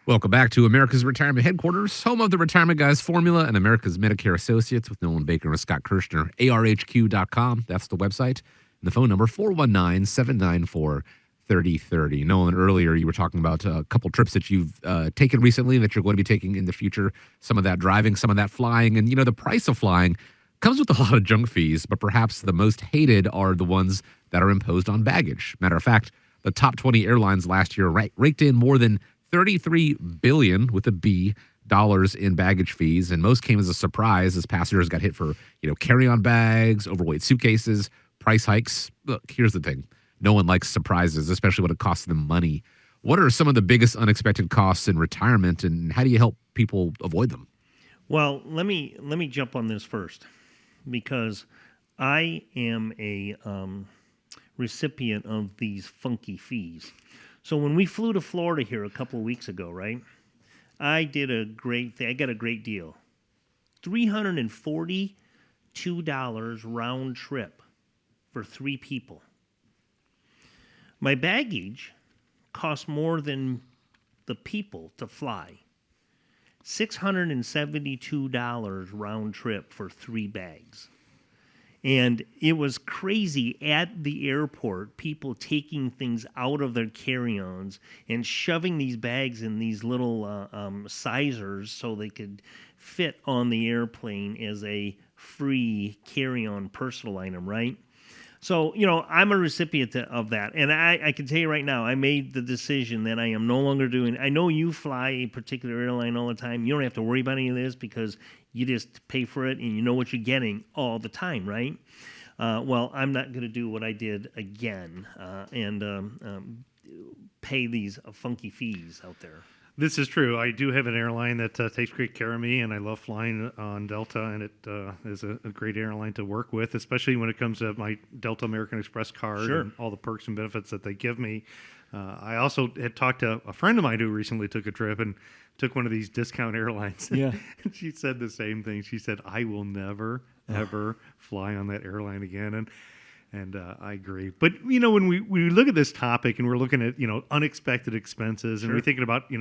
Welcome back to America's Retirement Headquarters, home of the Retirement Guys Formula and America's Medicare Associates with Nolan Baker and Scott Kerschner. ARHQ.com, that's the website. And the phone number, 419-794-3030. Nolan, earlier you were talking about a couple trips that you've taken recently that you're going to be taking in the future. Some of that driving, some of that flying. And, the price of flying comes with a lot of junk fees, but perhaps the most hated are the ones that are imposed on baggage. Matter of fact, the top 20 airlines last year raked in more than $33 billion with a B dollars in baggage fees, and most came as a surprise as passengers got hit for carry-on bags, overweight suitcases, price hikes. Look, here's the thing: no one likes surprises, especially when it costs them money. What are some of the biggest unexpected costs in retirement, and how do you help people avoid them? Well, let me jump on this first, because I am a recipient of these funky fees. So when we flew to Florida here a couple of weeks ago, right, I did a great thing. I got a great deal. $342 round trip for 3 people. My baggage cost more than the people to fly. $672 round trip for 3 bags. And it was crazy at the airport, people taking things out of their carry-ons and shoving these bags in these little sizers so they could fit on the airplane as a free carry-on personal item, right? So, I'm a recipient of that. And I can tell you right now, I made the decision that I am no longer doing. I know you fly a particular airline all the time. You don't have to worry about any of this because you just pay for it and you know what you're getting all the time, right? Well, I'm not going to do what I did again and pay these funky fees out there. This is true. I do have an airline that takes great care of me, and I love flying on Delta, and it is a great airline to work with, especially when it comes to my Delta American Express card and all the perks and benefits that they give me. I also had talked to a friend of mine who recently took a trip and took one of these discount airlines. Yeah. And she said the same thing. She said, I will never, ever fly on that airline again. And I agree. But, when we look at this topic and we're looking at, unexpected expenses and we're thinking about,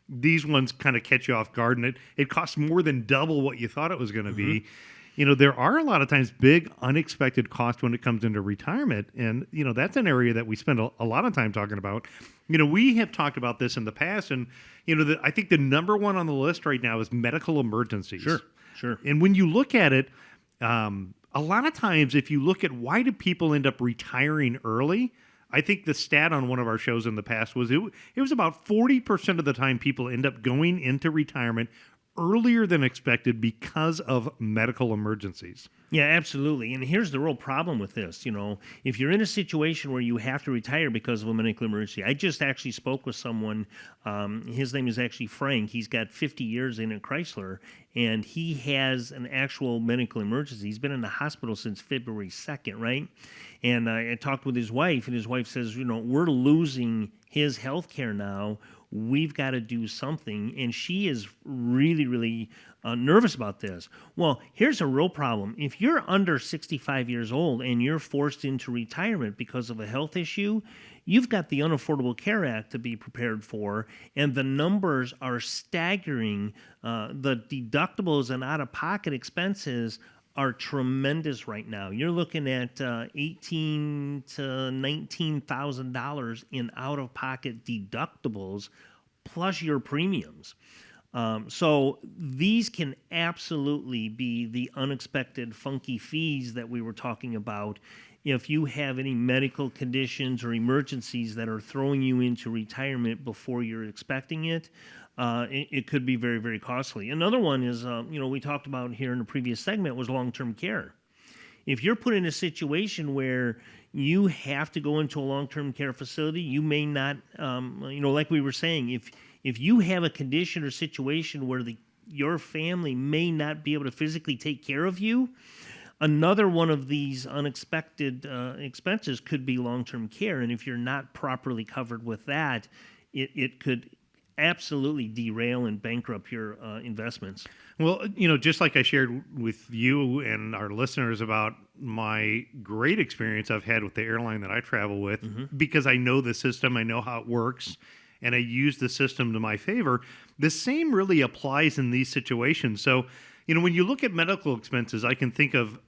these ones kind of catch you off guard and it costs more than double what you thought it was going to be. There are a lot of times big unexpected costs when it comes into retirement. And, that's an area that we spend a lot of time talking about. We have talked about this in the past. And, I think the number one on the list right now is medical emergencies. Sure. And when you look at it, a lot of times, if you look at why do people end up retiring early, I think the stat on one of our shows in the past was it was about 40% of the time people end up going into retirement earlier than expected because of medical emergencies. Yeah, absolutely. And here's the real problem with this. If you're in a situation where you have to retire because of a medical emergency, I just actually spoke with someone. His name is actually Frank. He's got 50 years in at Chrysler, and he has an actual medical emergency. He's been in the hospital since February 2nd, right? And I talked with his wife, and his wife says, we're losing his health care now. We've got to do something. And she is really, really nervous about this. Well, here's a real problem. If you're under 65 years old and you're forced into retirement because of a health issue, you've got the Unaffordable Care Act to be prepared for, and the numbers are staggering. The deductibles and out-of-pocket expenses are tremendous right now. You're looking at $18,000 to $19,000 in out-of-pocket deductibles plus your premiums. So these can absolutely be the unexpected funky fees that we were talking about. If you have any medical conditions or emergencies that are throwing you into retirement before you're expecting it, it could be very, very costly. Another one is, we talked about here in the previous segment was long-term care. If you're put in a situation where you have to go into a long-term care facility, you may not, like we were saying, if you have a condition or situation where your family may not be able to physically take care of you, another one of these unexpected expenses could be long-term care. And if you're not properly covered with that, it could absolutely derail and bankrupt your investments. Well, just like I shared with you and our listeners about my great experience I've had with the airline that I travel with, because I know the system, I know how it works, and I use the system to my favor. The same really applies in these situations. So, when you look at medical expenses, I can think of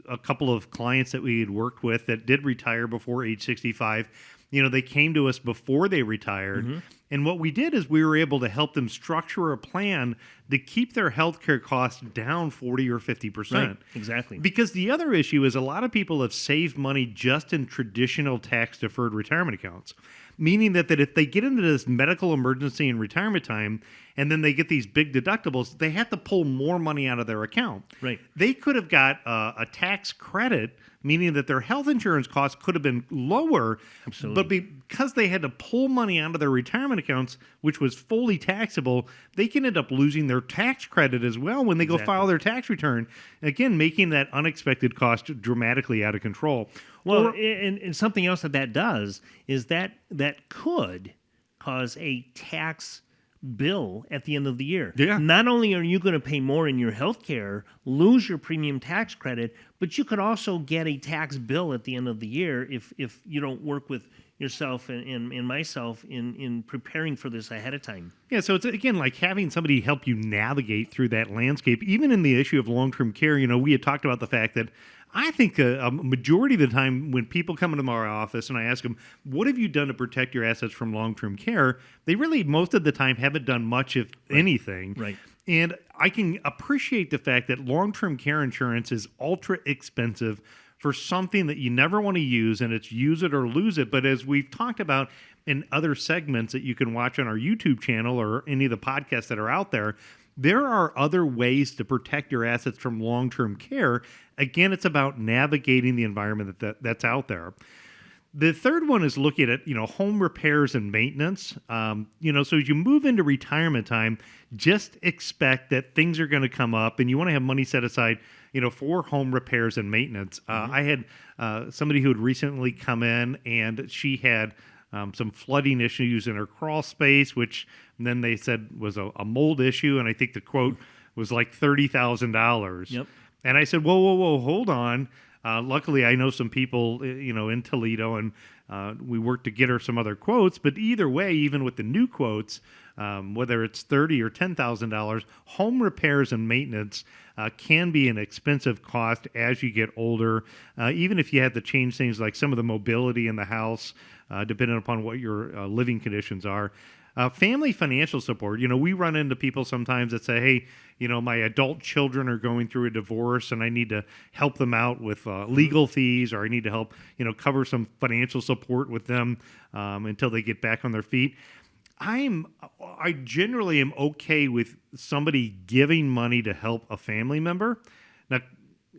a couple of clients that we had worked with that did retire before age 65. They came to us before they retired. And what we did is we were able to help them structure a plan to keep their healthcare costs down 40 or 50%. Right, exactly. Because the other issue is a lot of people have saved money just in traditional tax-deferred retirement accounts, meaning that if they get into this medical emergency in retirement time and then they get these big deductibles, they have to pull more money out of their account. Right. They could have got a tax credit, meaning that their health insurance costs could have been lower. Absolutely. But because they had to pull money out of their retirement accounts, which was fully taxable, they can end up losing their tax credit as well when they go file their tax return. Again, making that unexpected cost dramatically out of control. Well, and something else that does is that could cause a tax bill at the end of the year. Yeah. Not only are you going to pay more in your health care, lose your premium tax credit, but you could also get a tax bill at the end of the year if you don't work with yourself and myself in preparing for this ahead of time. Yeah, so it's, again, like having somebody help you navigate through that landscape. Even in the issue of long-term care, we had talked about the fact that I think a majority of the time when people come into my office and I ask them, what have you done to protect your assets from long-term care? They really, most of the time, haven't done much, if anything. Right. And I can appreciate the fact that long-term care insurance is ultra expensive for something that you never want to use, and it's use it or lose it. But as we've talked about in other segments that you can watch on our YouTube channel or any of the podcasts that are out there, there are other ways to protect your assets from long-term care. Again, it's about navigating the environment that's out there. The third one is looking at, home repairs and maintenance. So as you move into retirement time, just expect that things are going to come up and you want to have money set aside, for home repairs and maintenance. I had somebody who had recently come in and she had some flooding issues in her crawl space, which then they said was a mold issue. And I think the quote was like $30,000. Yep. And I said, whoa, hold on. Luckily, I know some people, in Toledo, and we worked to get her some other quotes. But either way, even with the new quotes, whether it's $30,000 or $10,000, home repairs and maintenance can be an expensive cost as you get older. Even if you had to change things like some of the mobility in the house, depending upon what your living conditions are. Family financial support. We run into people sometimes that say, hey, my adult children are going through a divorce and I need to help them out with legal fees, or I need to help, cover some financial support with them until they get back on their feet. I generally am okay with somebody giving money to help a family member. Now,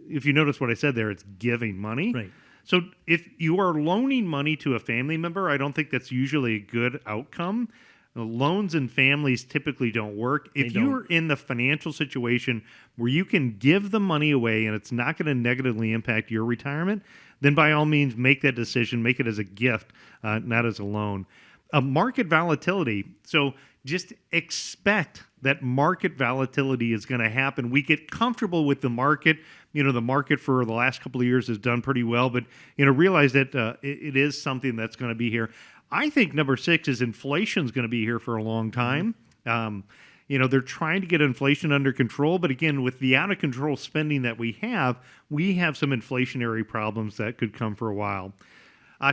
if you notice what I said there, it's giving money. Right. So if you are loaning money to a family member, I don't think that's usually a good outcome. Loans and families typically don't work. If you're in the financial situation where you can give the money away and it's not going to negatively impact your retirement, then by all means make that decision, make it as a gift, not as a loan. Market volatility. So just expect that market volatility is going to happen. We get comfortable with the market. The market for the last couple of years has done pretty well, but realize that it is something that's going to be here. I think number 6 is inflation is going to be here for a long time. They're trying to get inflation under control, but again, with the out of control spending that we have some inflationary problems that could come for a while.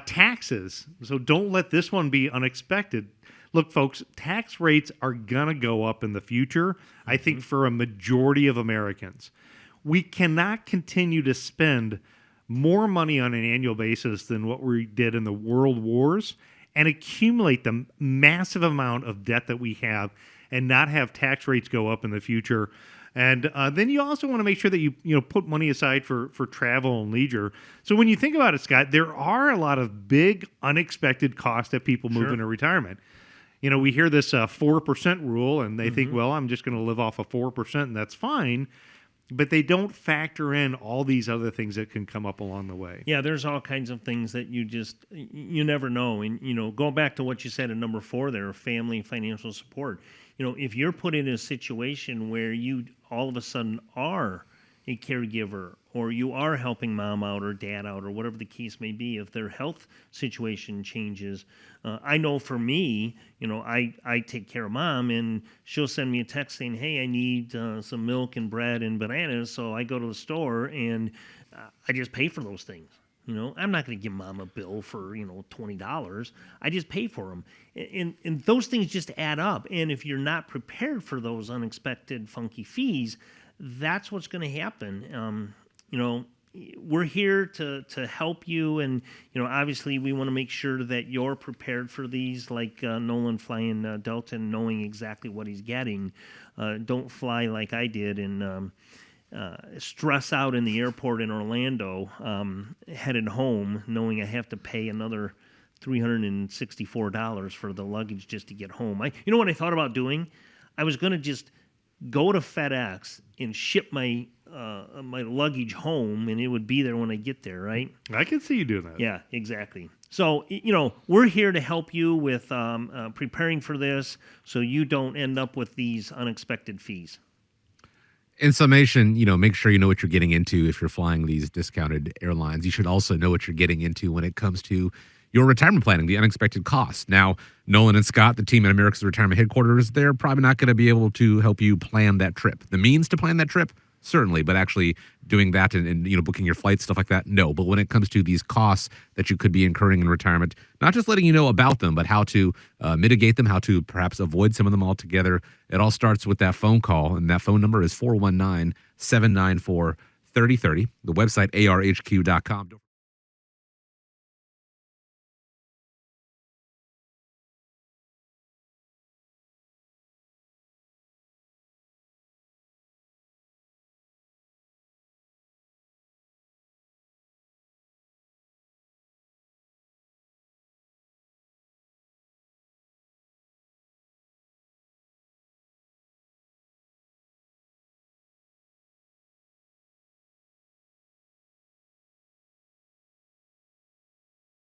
Taxes. So don't let this one be unexpected. Look, folks, tax rates are going to go up in the future, I think, for a majority of Americans. We cannot continue to spend more money on an annual basis than what we did in the world wars and accumulate the massive amount of debt that we have and not have tax rates go up in the future. And then you also want to make sure that you put money aside for travel and leisure. So when you think about it, Scott, there are a lot of big unexpected costs that people move into retirement. We hear this 4% rule and they think, well, I'm just going to live off of 4% and that's fine. But they don't factor in all these other things that can come up along the way. Yeah, there's all kinds of things that you never know. And, go back to what you said in number 4 there, family financial support. If you're put in a situation where you all of a sudden are a caregiver, or you are helping mom out or dad out or whatever the case may be, if their health situation changes. I know for me, I take care of mom, and she'll send me a text saying, hey, I need some milk and bread and bananas. So I go to the store and I just pay for those things. I'm not going to give mom a bill for, $20. I just pay for them. And those things just add up. And if you're not prepared for those unexpected funky fees, that's what's going to happen. We're here to help you. And, obviously we want to make sure that you're prepared for these, like Nolan flying Delta and knowing exactly what he's getting. Don't fly like I did and stress out in the airport in Orlando, headed home, knowing I have to pay another $364 for the luggage just to get home. What I thought about doing? I was going to just go to FedEx and ship my luggage home, and it would be there when I get there, right? I can see you doing that. Yeah, exactly. So, we're here to help you with preparing for this so you don't end up with these unexpected fees. In summation, make sure you know what you're getting into if you're flying these discounted airlines. You should also know what you're getting into when it comes to your retirement planning, the unexpected costs. Now, Nolan and Scott, the team at America's Retirement Headquarters, they're probably not going to be able to help you plan that trip. The means to plan that trip, certainly, but actually doing that and booking your flights, stuff like that, no. But when it comes to these costs that you could be incurring in retirement, not just letting you know about them, but how to mitigate them, how to perhaps avoid some of them altogether, it all starts with that phone call, and that phone number is 419-794-3030. The website, arhq.com.